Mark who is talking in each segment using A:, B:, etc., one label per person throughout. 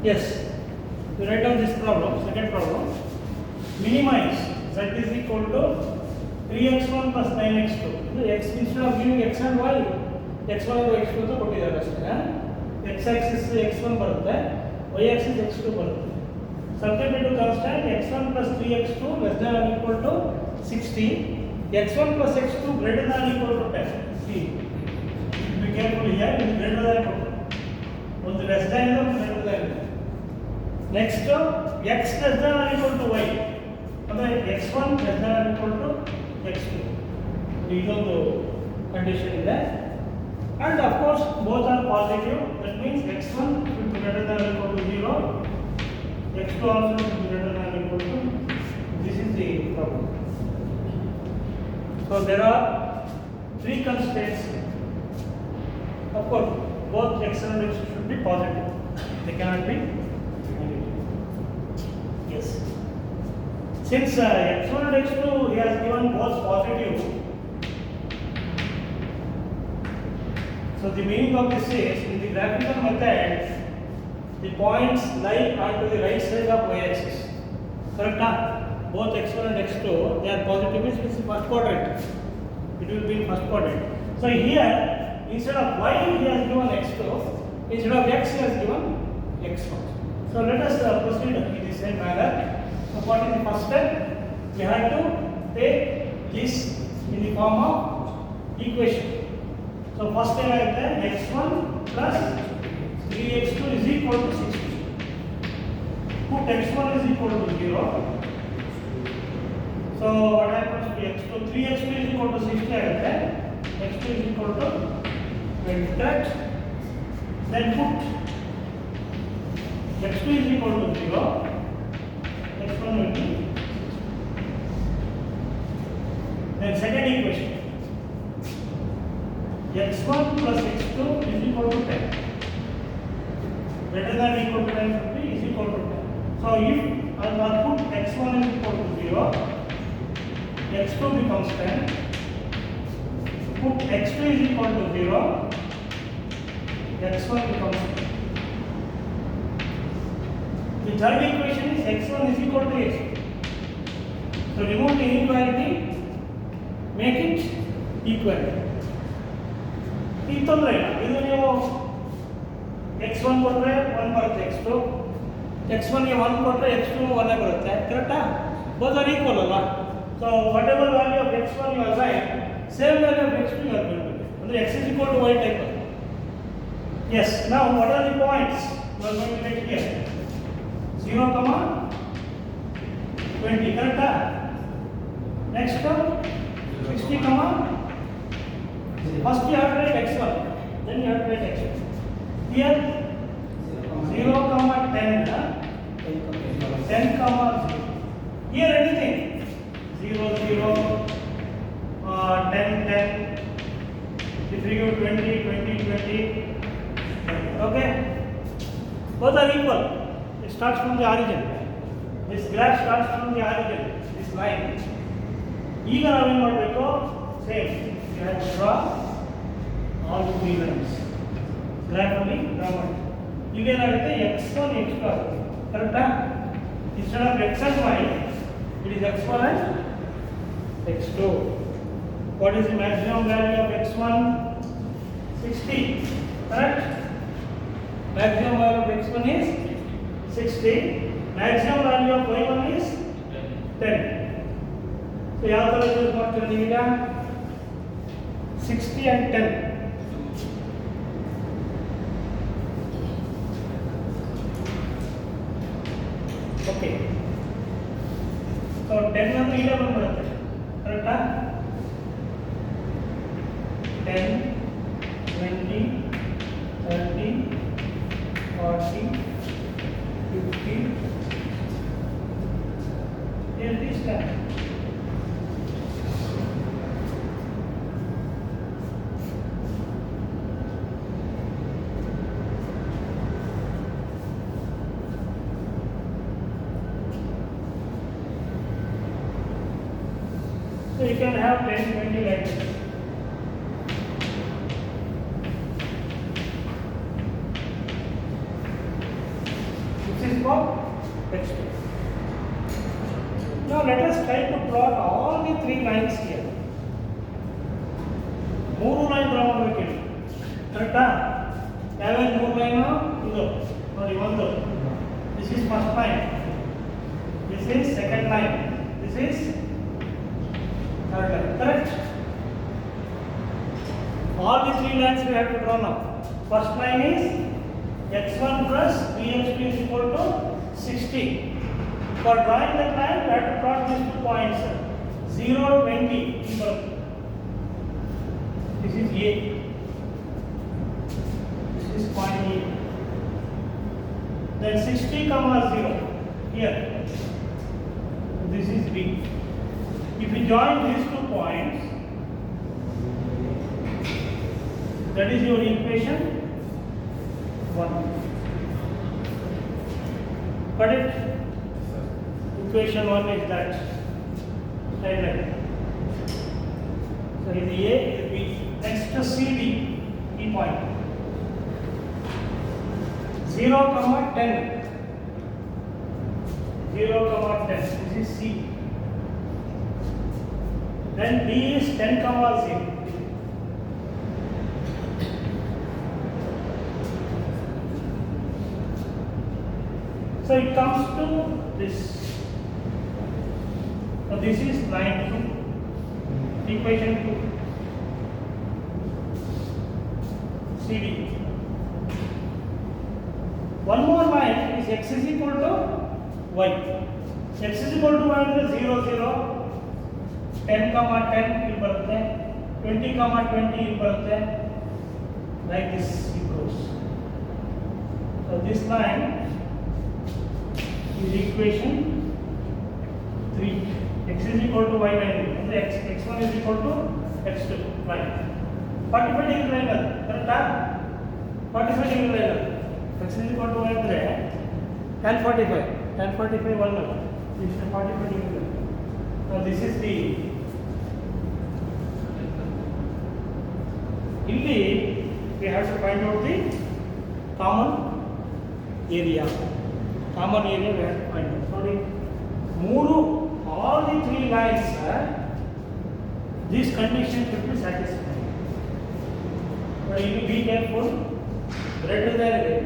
A: Yes. To write down this problem, second problem, minimize z is equal to 3x1 plus 9x2. So x instead of giving x and y, x1 and x2 ಅಂತ ಕೊಟ್ಟಿದ್ದಾರೆ ಅಷ್ಟೇ. x axis x1 ಬರುತ್ತೆ, y axis x2 ಬರುತ್ತೆ. Substitute to constant x1 plus 3x2 less than or equal to 60, x1 plus x2 greater than or equal to 10. See, be careful here, it is greater than or equal to. ಒಂದು less than is greater than. Next, x less than or equal to y. ಅಂದರೆ x1 less than or equal to x2. ಇದೊಂದು condition ಇದೆ. And of course, both are positive. That means x1 should be greater than or equal to 0. x2 also should be greater than or equal to. This is the problem. So there are three constraints. Of course, both x and x should be positive. They cannot be negative. Yes. Since x1 and x2 he has given both positive, so the meaning of this is in the graphical method the points lie onto the right side of y-axis. Correct? Both x1 and x2 they are positive means this is first quadrant. It will be in first quadrant. So here instead of y he has given x2, instead of x he has given x1. So let us proceed in the same manner. So what is the first step? We have to take this in the form of equation. So first thing I have x1 plus 3x2 is equal to 60. Put x1 is equal to 0. So what happens to x2? 3x2 is equal to 60 I have x2 is equal to 20. Then put x2 is equal to 0. x1 will be 60. Then second equation. x1 plus x2 is equal to 10. Greater than or equal to 10 should be is equal to 10. So if I put x1 is equal to 0, x2 becomes 10. Put x2 is equal to 0, x1 becomes 10. The third equation is x1 is equal to x2. So remove the inequality, make it equality. ಇದು ತೊಂದರೆ ಇಲ್ಲ. ಇದು ನೀವು x1 ಕೊಟ್ಟರೆ 1 ಬರುತ್ತೆ, x1 ಗೆ 1 ಕೊಟ್ಟರೆ x2 1 ಬರುತ್ತೆ. ಕರೆಕ್ಟಾ? ಬೋತ್ ಆರ್ ಈಕ್ವಲ್ ಅಲ್ಲ. So whatever value of x1 you assign, same value of x2 you are going to get. ಅಂದರೆ x is equal to y type. Yes. Now what are the points you are going to get here? 0, 20. Correcta? Next 60, first you have to write x1, then you have to write x2. Here 0, 10, 10, 0. Here anything 0, 0, 10, 10. If you give 20, 20, 20. Okay? Both are equal. It starts from the origin. This graph starts from the origin. This line. ಈಗ ನಾವೇನು ಮಾಡಬೇಕು? Same. You have to draw all three lines. Graph ಅಲ್ಲಿ draw ಮಾಡಿ. ಈಗ ಏನಾಗುತ್ತೆ? x1 x2 ಆಗುತ್ತೆ. ಕರೆಕ್ಟಾ? Instead of x and y, it is x1 and x2. What is the maximum value of x1? 60. Correct? Maximum value of x1 is 60. Maximum value of y1 is 10. So ಯಾವ ಥರ use ಮಾಡ್ತೀರಾ ನೀವೀಗ? 60 and 10. Okay. So 10 ಅಂದ್ರೆ ಇಲ್ಲೇ ಬಂದ್ಬಿಡುತ್ತೆ. ಕರೆಕ್ಟಾ? 10, 20, 30, 40, 50, 10. So you can have 10, 20 like this. This is for x2. Now let us try to plot all the three lines here. ಮೂರು line draw ಮಾಡಬೇಕು ಕರೆಕ್ಟಾ? ಯಾವ್ಯಾವ ಮೂರು ಲೈನು? ಇದು ನೋಡಿ, ಒಂದು this is first line, this is second line, this is third line. Correct? All the three lines we have to draw now. First line is x1 plus bx2 is equal to 60. For drawing that line, we have to plot these 2 points. 0, 20. This is A. This is point A. Then 60 comma 0 here. This is B. If we join these 2 points, that is your equation 1. Got it? Equation 1 is that. Right. So in the A, it will be next to CD, key point. 0, 10. 0, 10. This is C. Then D is 10, 0. So it comes to this. So this is line 2, equation 2, CD. One more line is x is equal to y. X is equal to y is 0, 0, 10, 10 ಇಲ್ಲಿ ಬರುತ್ತೆ, 20, 20 ಇಲ್ಲಿ ಬರುತ್ತೆ. Like this it goes. So this line is equation 3. X is equal to y line. And x1 is equal to x2 line. 45 degree line. Correct? 45 degree line. X is equal to y ಅಂದ್ರೆ tan 45. Tan 45 1. This is 45 degree line. So this is the ಇಲ್ಲಿ we have to find out the common area. Common area we have to find out. Sorry, all the three lines, this condition should be satisfied. But you be careful. Greater than it.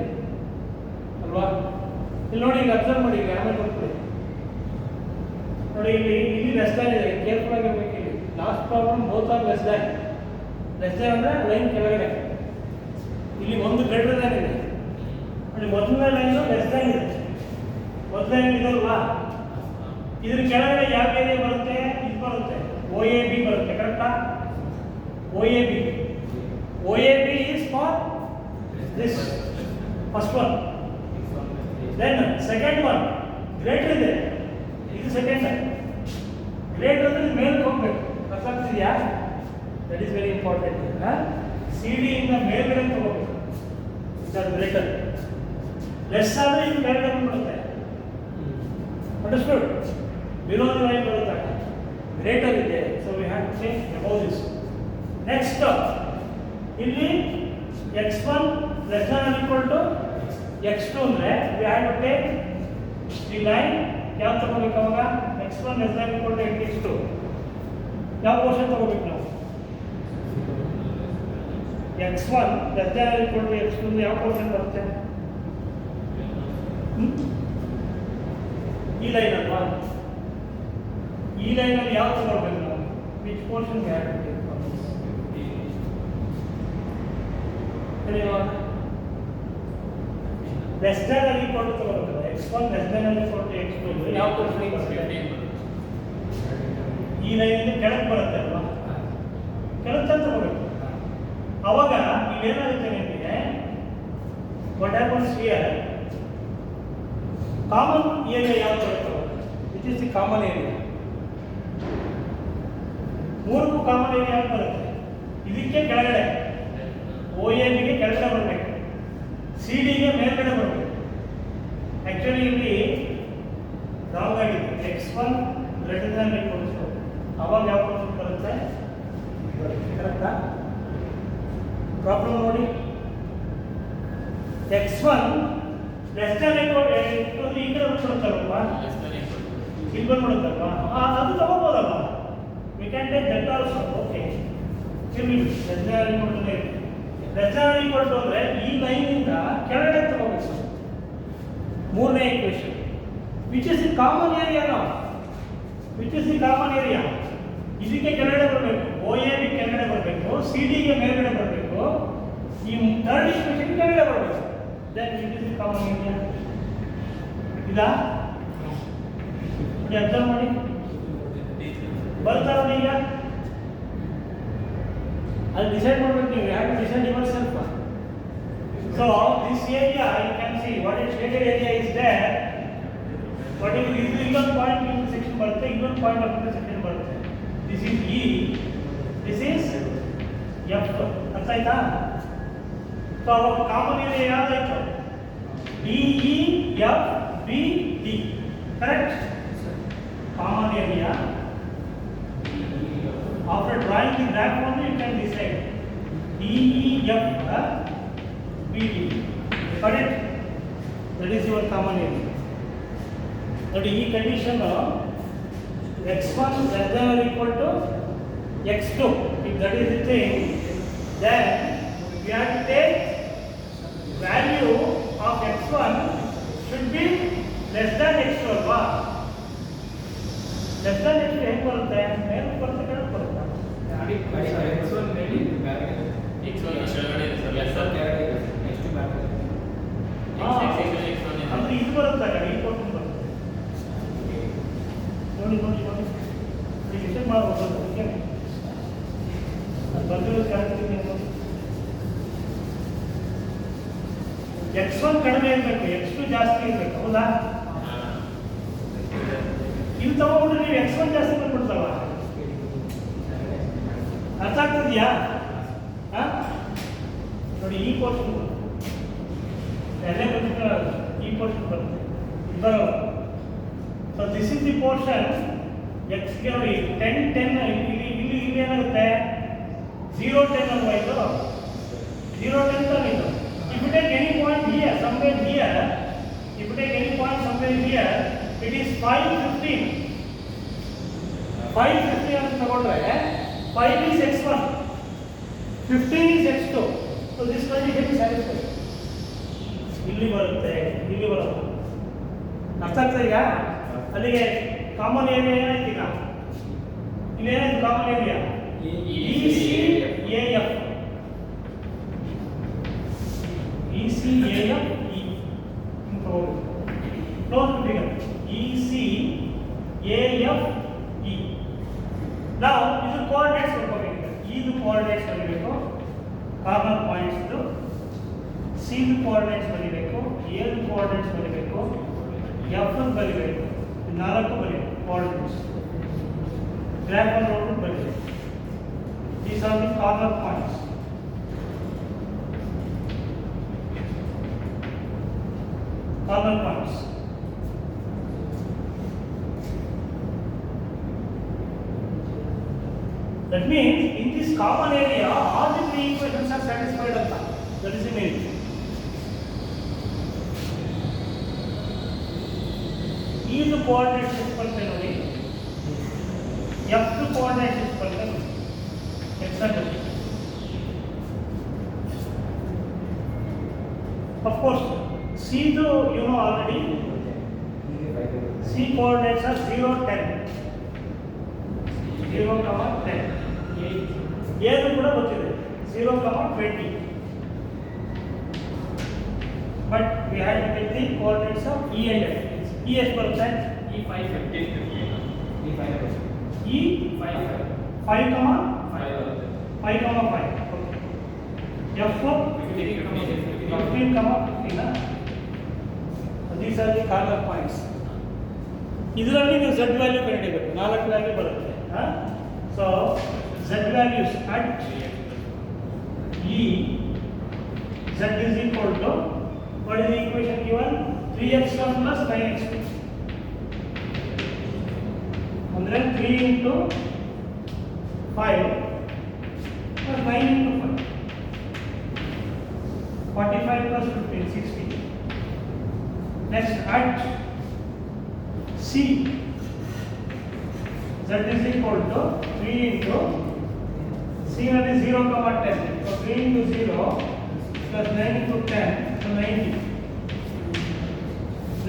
A: Alva. ಇಲ್ಲಿ ನೋಡಿ, ಈಗ observe ಮಾಡಿ, ಈಗ ಆಮೇಲೆ ಬರ್ತೀವಿ ನೋಡಿ. ಇಲ್ಲಿ less than ಇದೆ, ಕೇರ್ಫುಲ್ ಆಗಿರ್ಬೇಕು. ಇಲ್ಲಿ last problem both are less than. Less than ಅಂದರೆ ಲೈನ್ ಕೆಳಗಡೆ, ಇಲ್ಲಿ ಒಂದು ಗ್ರೇಟರ್ ದ್ಯಾನ್ ಇದೆ ನೋಡಿ. ಮೊದಲನೇ ಲೈನು ಲೆಸ್ ದ್ಯಾನ್ ಇದೆ, ಮೊದಲನೇ ಇದಲ್ವಾ? ಇದ್ರ ಕೆಳಗಡೆ ಯಾವ ಏರಿಯಾ ಬರುತ್ತೆ? ಇದು ಬರುತ್ತೆ, OAB ಬರುತ್ತೆ. ಕರೆಕ್ಟಾ? OAB is for this first one. Then second one greater ಇದೆ, ಇದು ಸೆಕೆಂಡ್ ಲೈನ್. ಗ್ರೇಟರ್ ಅಂದ್ರೆ ಮೇಲೆ ಹೋಗ್ಬೇಕು. ಅರ್ಥ ಆಗ್ತಿದೆಯಾ? That is very important. CD ಇಂದ ಮೇಲ್ಗಡೆ ತಗೋಬೇಕು. That greater. ಲೆಸ್ ಆದರೆ ಇದು ಕೆಳಗಡೆ ಬಂದ್ಬಿಡುತ್ತೆ. ಅಂಡರ್ಸ್ಟುಡ್? ಬಿಲೋ ದ ಲೈನ್ ಬರುತ್ತೆ, ಗ್ರೇಟರ್ ಇದೆ. So we have to take above this. Next ಇಲ್ಲಿ x1 less than or equal to x2 ಅಂದ್ರೆ we have to take the line. ಯಾವ ತಗೋಬೇಕು ಅವಾಗ? x1 less than equal to x2. ಯಾವ portion ತಗೋಬೇಕು ನಾವು? x1 less than or equal to x2 ಅಂದ್ರೆ ಯಾವ ಪೋರ್ಷನ್ ಬರುತ್ತೆ? ಈ ಲೈನ್ ಅಲ್ವಾ? ಈ ಲೈನಲ್ಲಿ ಯಾವ ತಗೋಬೇಕು ನಾವು? Which portion we have to take? Less than or equal to ತಗೋಬೇಕು. x1 less than or equal to x2 ಅಂದ್ರೆ ಯಾವ ಪೋರ್ಷನ್ ಬರುತ್ತೆ? ಈ ಲೈನಿಂದ ಕೆಳಗೆ ಬರುತ್ತೆ ಅಲ್ವಾ? ಕೆಳಗೆ ತಗೋಬೇಕು. ಅವಾಗ ಇಲ್ಲೇನಾಗುತ್ತೆ ನಿಮಗೆ? What happens here? Common area ಯಾವ್ದು ಬರುತ್ತೆ? Which is the common area? ಮೂರಕ್ಕೂ ಕಾಮನ್ ಏರಿಯಾ ಯಾವ್ದು ಬರುತ್ತೆ? ಇದಕ್ಕೆ ಕೆಳಗಡೆ OABಗೆ ಕೆಳಗಡೆ ಬರಬೇಕು, CDಗೆ ಮೇಲ್ಗಡೆ ಬರಬೇಕು. ಆಕ್ಚುಲಿ ಇಲ್ಲಿ ರಾಂಗ್ ಆಗಿದೆ. x1 greater than equal to ಅವಾಗ ಯಾವ ಪೋರ್ಷನ್ ಬರುತ್ತೆ? ಕರೆಕ್ಟಾ? ಪ್ರಾಬ್ಲಮ್ ನೋಡಿ. x1 ಲೆಸ್ ದ್ಯಾನ್ ಈಕ್ವಲ್ ಇಲ್ಲಿ ಬಂದ್ಬಿಡುತ್ತಲ್ವಾ ಅದು ತಗೋಬೋದಲ್ಲ. We can take that also. Okay, ಇಲ್ಲಿ ಲೆಸ್ ಅಂದರೆ ಈ ಲೈನಿಂದ ಕೆಳಗಡೆ ತಗೋಬೇಕು. ಮೂರನೇ equation which is the common area. Which is the common area? ಇದಕ್ಕೆ ಕೆಳಗಡೆ ಬರಬೇಕು, ಓ ಎ ಬಿ ಕೆಳಗಡೆ ಬರಬೇಕು, ಸಿ ಡಿಗೆ ಮೇಲ್ಗಡೆ ಬರಬೇಕು, ಈ ಥರ್ಡ್ ಈಕ್ವೇಷನ್ ಕೆಳಗಡೆ ಬರಬೇಕು. Then which is the common area? ಇದಾ ಅಬ್ಸರ್ವ್ ಮಾಡಿ, ಬರ್ತಾರ ಈಗ ಅದು ಡಿಸೈಡ್ ಮಾಡಬೇಕು ನೀವು. Have to decide yourself. So this area you can see what is shaded area is there. What is ಇದು ಇನ್ನೊಂದು ಪಾಯಿಂಟ್ ಇಂಟು ಸೆಕ್ಷನ್ ಬರುತ್ತೆ, ಇನ್ನೊಂದು ಪಾಯಿಂಟ್ ಆಫ್ ಇಂಟು ಸೆಕ್ಷನ್ ಬರುತ್ತೆ. This is E, this is F. ಅರ್ಥ ಆಯ್ತಾ? So ಅವಾಗ common area ಯಾವ್ದಾಯ್ತು? D E F B D. Correct? Common area. After drawing the graph only you can decide. DEF BD. Correct? That is your common area. That is the condition of x1 less than or equal to x2. If that is the thing, then we have to take value of x1 should be less than x2. Less than x2 ಹೇಗೆ ಬರುತ್ತೆ? ಮೇಲೆ ಬರುತ್ತೆ, ಕೆಳಗೆ ಬರುತ್ತೆ. ಅಂದ್ರೆ ಇದು ಬರುತ್ತಲ್ಲ, ಈ ಪೋರ್ಷನ್ ಬರುತ್ತೆ. ನೋಡಿ ನೋಡಿ ನೋಡಿ, ಡಿಸೈಡ್ ಮಾಡ್ಬೋದು. ಅದಕ್ಕೆ ಅದು ಬಂದಿರೋದು ಕ್ಯಾಲ್ಕುಲೇಷನ್ ನೋಡಿ. x1 ಕಡಿಮೆ ಇರಬೇಕು, x2 ಜಾಸ್ತಿ ಇರಬೇಕು. ಹೌದಾ? ಇಲ್ಲಿ ತಗೊಂಡ್ರೆ ನೀವು x1 ಜಾಸ್ತಿ ಬಂದ್ಬಿಡ್ತಲ್ಲ. ಅರ್ಥ ಆಗ್ತಿದೆಯಾ? ನೋಡಿ ಈ ಪೋರ್ಷನ್ ಎಲ್ಲೇ ಬಂದಿದ್ರೆ ಈ ಪೋರ್ಷನ್ ಬರುತ್ತೆ, ಇದು ಬರೋಲ್ಲ. So this is the portion ಎಕ್ಸ್ಗೆ ನೋಡಿ 10 10 ಇಲ್ಲಿ ಇಲ್ಲಿ ಇಲ್ಲಿ ಏನಾಗುತ್ತೆ 0 10 ಅಲ್ವಾ ಇದು 0 10 ತಾನೆ ಇದು. If you take any point here, somewhere here, if you take any point somewhere here, it is 5 15. 5 15 ಅಂತ ತಗೊಂಡ್ರೆ 5 is x1, 15 is x2. So this condition is satisfied. ಇಲ್ಲಿ ಬರುತ್ತೆ, ಇಲ್ಲಿ ಬರುತ್ತೆ. ಅರ್ಥ ಆಗ್ತದೆ ಈಗ? ಅಲ್ಲಿಗೆ ಕಾಮನ್ ಏರಿಯಾ ಏನಾಯ್ತು ಈಗ? ಇಲ್ಲಿ ಏನಾಯ್ತು common area? ECAF. ECAF E. Close to figure. ECAF E. Now ಇದು ಕೋಆರ್ಡಿನೇಟ್ಸ್ ಬರ್ಕೋಬೇಕು. ಇದು ಕೋಆರ್ಡಿನೇಟ್ಸ್ ಬರೀಬೇಕು, ಕಾರ್ನರ್ ಪಾಯಿಂಟ್ಸ್ ಇದು. ಸಿ ದು ಕೋಆರ್ಡಿನೇಟ್ಸ್ ಬರೀಬೇಕು, ಎ ದು ಕೋಆರ್ಡಿನೇಟ್ಸ್ ಬರೀಬೇಕು, ಎಫ್ ಬರೀಬೇಕು, ನಾಲ್ಕು ಬರೀಬೇಕು ಕೋಆರ್ಡಿನೇಟ್ಸ್. ಗ್ರಾಫ್ ಅನ್ನು ನೋಡ್ಬಿಟ್ಟು ಬರೀಬೇಕು. These are the corner points. Corner points. That means in this common area all the three equations are satisfied. That is the meaning. E the coordinates is per ನೋಡಿ, F the coordinates is per x and y. Of course, C the you know already. C coordinates are 0 10. 0, 10. A ಕೂಡ ಗೊತ್ತಿದೆ 0, 20. But we had to get the coordinates of E and F. E ಎಷ್ಟು ಬರುತ್ತೆ? E 5 15 E 5 E 5 5, 5, 5. F 15, 15. These are the corner points. ಇದರಲ್ಲಿ ನೀವು z value ಕಂಡುಹಿಡಿಯಬೇಕು. 4 value ಬರುತ್ತೆ. So z values at E, z is equal to, what is the equation given? 3x1 plus 9x2. ಅಂದರೆ 3 into 5 plus 9 into 5. 45 plus 15, 60. Next at C, Z is equal to 3 into C ನಲ್ಲಿ 0, 10. So 3 into 0 plus 9 into 10, so 90.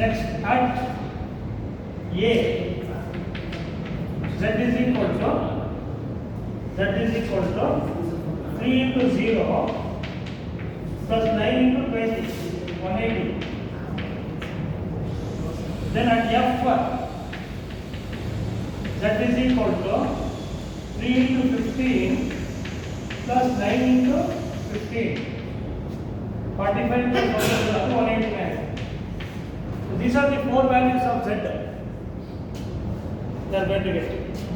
A: Next at A, Z is equal to 3 into 0 plus 9 into 20, 180. Then at F, Z is equal to 3 into 15 plus 9 into 15. 45 plus 189. So these are the 4 values of Z. They are going to get.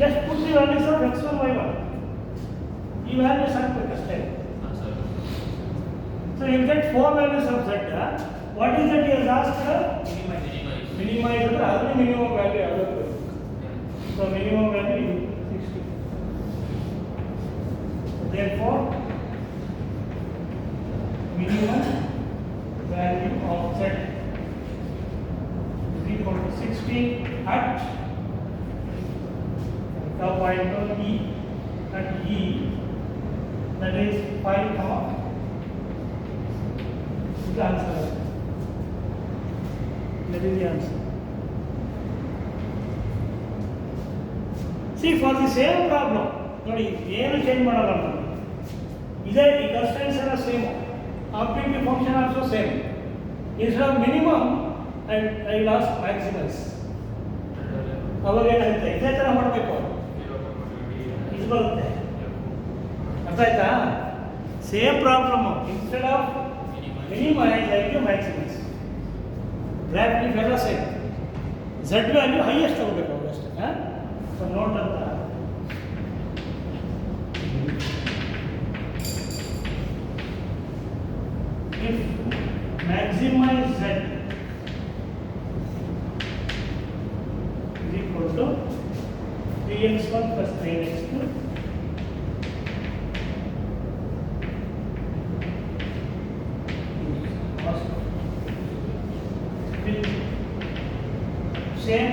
A: Just put the values of x1, y1. These values are quick. So you get 4 values of Z. What is that he has asked? Minimize the other minimum value available. So minimum value is 60. Therefore, minimum value of Z is equal to 60 at the point of E. At E, that is 5, the answer. That is the answer. See, for the same problem, ನೋಡಿ ಏನು change ಮಾಡಲ್ಲ ನಾವು. ಇದೇ ಈ constants ಎಲ್ಲ same, objective function also same. Instead of minimum I last maximise. ಅವಾಗ ಏನಾಗುತ್ತೆ, ಇದೇ ಥರ ಮಾಡಬೇಕು, ಇದು ಬರುತ್ತೆ. ಅರ್ಥ ಆಯ್ತಾ? Same problem, instead of minimise I give maximise. Graph ಇವೆಲ್ಲ ಸೇಮ್. ಝಡ್ ವ್ಯಾಲ್ಯೂ ಹೈಯೆಸ್ಟ್ ತಗೋಬೇಕು ಅವಾಗ ಅಷ್ಟೇ. ಸೊ ನೋಟ್ ಅಂತ if maximize Z is equal to 3x1 plus 9x2 with same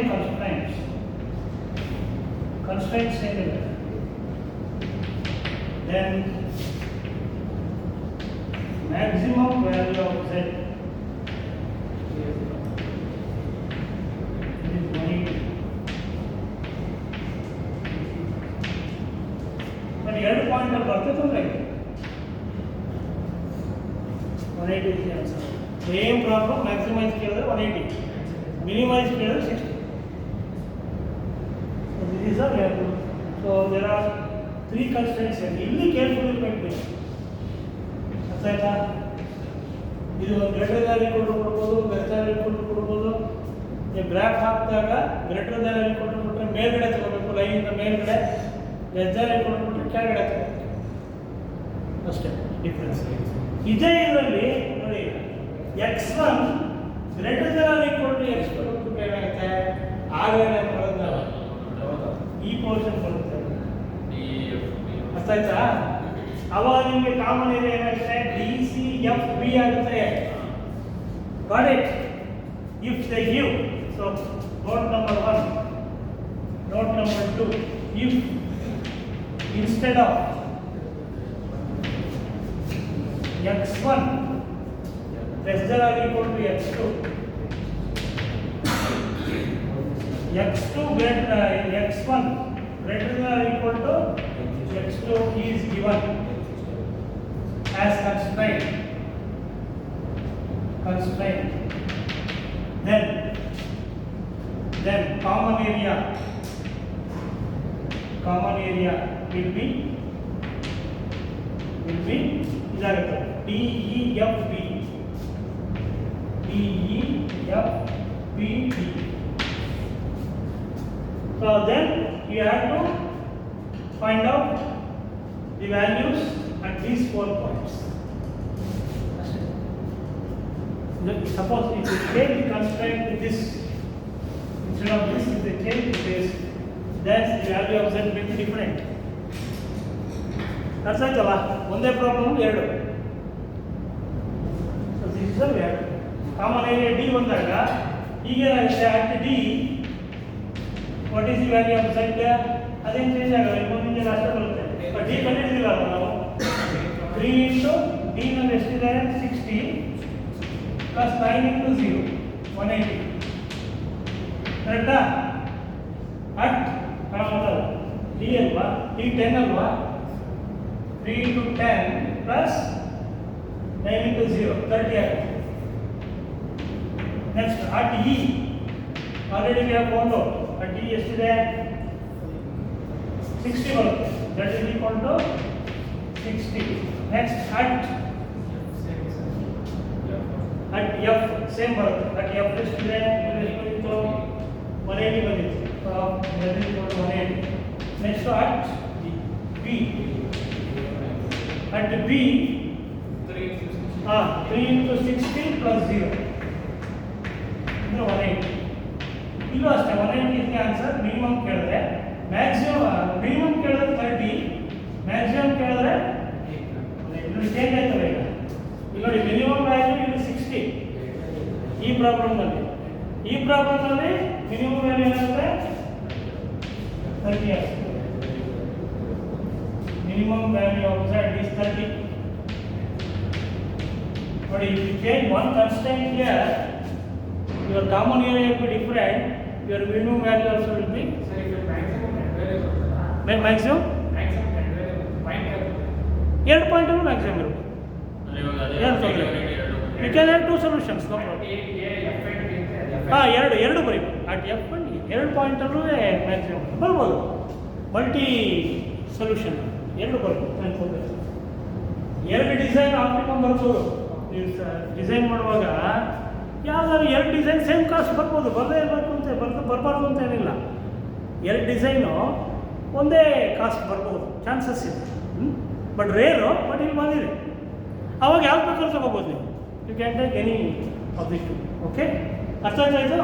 A: constraints similar, then maximum value of Z is 180. But ಎರಡು point ಅಲ್ಲಿ ಬರ್ತದೆ ಅಂದ್ರೆ 180 is the answer. Same problem, maximize ಕೇಳಿದ್ರೆ 180, minimize ಕೇಳಿದ್ರೆ 60. So this is a value. So there are 3 constraints here. ಇಲ್ಲಿ carefully ಇರಬೇಕು. ಆಯ್ತಾ? ಇದು ಗ್ರೇಟರ್ ದ್ಯಾನ್ ಈಕ್ವಲ್ ಟು ಕೊಡ್ಬೋದು, ಲೆಸ್ ದ್ಯಾನ್ ಈಕ್ವಲ್ ಟು ಕೊಡ್ಬೋದು. ನೀವು ಗ್ರಾಫ್ ಹಾಕಿದಾಗ ಗ್ರೇಟರ್ ದ್ಯಾನ್ ಈಕ್ವಲ್ ಟು ಕೊಟ್ಟರೆ ಮೇಲ್ಗಡೆ ತಗೋಬೇಕು, ಲೈನಿಂದ ಮೇಲ್ಗಡೆ. ಲೆಸ್ ದ್ಯಾನ್ ಈಕ್ವಲ್ ಟು ಕೊಟ್ಟರೆ ಕೆಳಗಡೆ ತಗೋಬೇಕು. ಅಷ್ಟೇ ಡಿಫ್ರೆನ್ಸ್. ಇದೇ ಇದರಲ್ಲಿ ನೋಡಿ, x1 greater than equal to x2 ಕೊಟ್ಟರೆ ಏನಾಗುತ್ತೆ, ಆಗಲೇ ಬರೋದು ನಾವು ಈ ಪೋರ್ಷನ್ ಬರುತ್ತೆ. ಅರ್ಥ ಆಯ್ತಾ? ಅವಾಗ ನಿಮಗೆ ಕಾಮನ್ ಏರಿಯಾ ಏನಾಗುತ್ತೆ, ಡಿ ಸಿ ಎಫ್ ಬಿ ಆಗುತ್ತೆ. Got it? If they give, so note number 1, note number 2, if instead of x1 less than or equal to x2, x2 greater x1 greater than or equal to x2 is given as constraint. Then common area will be ಇದಾಗುತ್ತೆ DEFB. So then you have to find out the values at these 4 points. Suppose if you take the constraint to this, instead of this, if they change to this, then the value of Z will be different. That's right, ಒಂದೇ problem ಎರಡು. So this is the value. Common area D ಬಂದಾಗ ಈಗ at D, what is the value of Z? ಅದೇನು change ಆಗಲ್ಲ, ಇನ್ನೊಂದು ಅಷ್ಟೇ ಬರುತ್ತೆ. D ಕಂಡಿಡಿದಿಲ್ಲ ನಾವು. 3 ಇಂಟು ಡಿ ನಲ್ಲಿ ಎಷ್ಟಿದೆ 60 ಪ್ಲಸ್ 9 ಇಂಟು 0 180 ಕರೆಕ್ಟಾ? ಅಟ್ ಡಿ ಅಲ್ವಾ, ಡಿ 10 ಅಲ್ವಾ, 3 ಇಂಟು 10 ಪ್ಲಸ್ 9 ಇಂಟು 0 30 ಆಗುತ್ತೆ. Next at E already we have found out. At E ಎಷ್ಟಿದೆ 60 ಬರುತ್ತೆ. That is equal to 60. Next at F same ಬರುತ್ತೆ. ಅಟ್ ಎಫ್ ಎಷ್ಟಿದೆ 180 ಬಂದಿತ್ತು. 180. Next at B, at B 3 into 60 plus 0 ಅಂದರೆ 180. ಇಲ್ಲೂ ಅಷ್ಟೇ 180 ಇದಕ್ಕೆ ಆನ್ಸರ್. ಮಿನಿಮಮ್ ಕೇಳಿದ್ರೆ ಮಿನಿಮಮ್ ಕೇಳಿದ್ರೆ 30, ಮ್ಯಾಕ್ಸಿಮಮ್ ಕೇಳಿದ್ರೆ ಇಲ್ಲಿ ಚೇಂಜ್ ಆಯ್ತಲ್ಲ. ಈಗ ಇಲ್ಲಿ ನೋಡಿ ಮಿನಿಮಮ್ ವ್ಯಾಲ್ಯೂ ಇಲ್ಲಿ 60 ಈ ಪ್ರಾಬ್ಲಮ್ನಲ್ಲಿ. ಮಿನಿಮಮ್ ವ್ಯಾಲ್ಯೂ ಏನಾಗುತ್ತೆ 30 ಆಗುತ್ತೆ. Minimum value of z is 30. ನೋಡಿ, if you change one constant here, your common area will be different, your minimum value also will be maximum 2 point ಅನ್ನು ಮ್ಯಾಕ್ಸಿಮಮ್ ಇರುತ್ತೆ. You can have 2 solutions, no problem. ಎರಡು ಬರೀಬೇಕು. At F and 2 ಪಾಯಿಂಟಲ್ಲೂ maximum ಬರ್ಬೋದು. Multi solution 2 ಬರ್ಬೋದು. 2 design optimum ಬರ್ಬೋದು. ನೀವು design ಮಾಡುವಾಗ ಯಾವ್ದಾದ್ರು 2 ಡಿಸೈನ್ ಸೇಮ್ ಕಾಸ್ಟ್ ಬರ್ಬೋದು. ಬರದೇ ಇರಬೇಕು ಅಂತ ಬರಬಾರ್ದು ಅಂತ ಏನಿಲ್ಲ. 2 ಡಿಸೈನು ಒಂದೇ ಕಾಸ್ಟ್ ಬರ್ಬೋದು, ಚಾನ್ಸಸ್ ಇದೆ. ಬಟ್ ರೇರು, ಬಟ್ ಇಲ್ಲಿ ಬಂದಿದೆ. ಅವಾಗ ಯಾವ್ದು ಬೇಕಾದ್ರೂ ತಗೋಬೋದು ನೀವು. You can take any of the two. Okay, ಅರ್ಥ ಆಯ್ತು?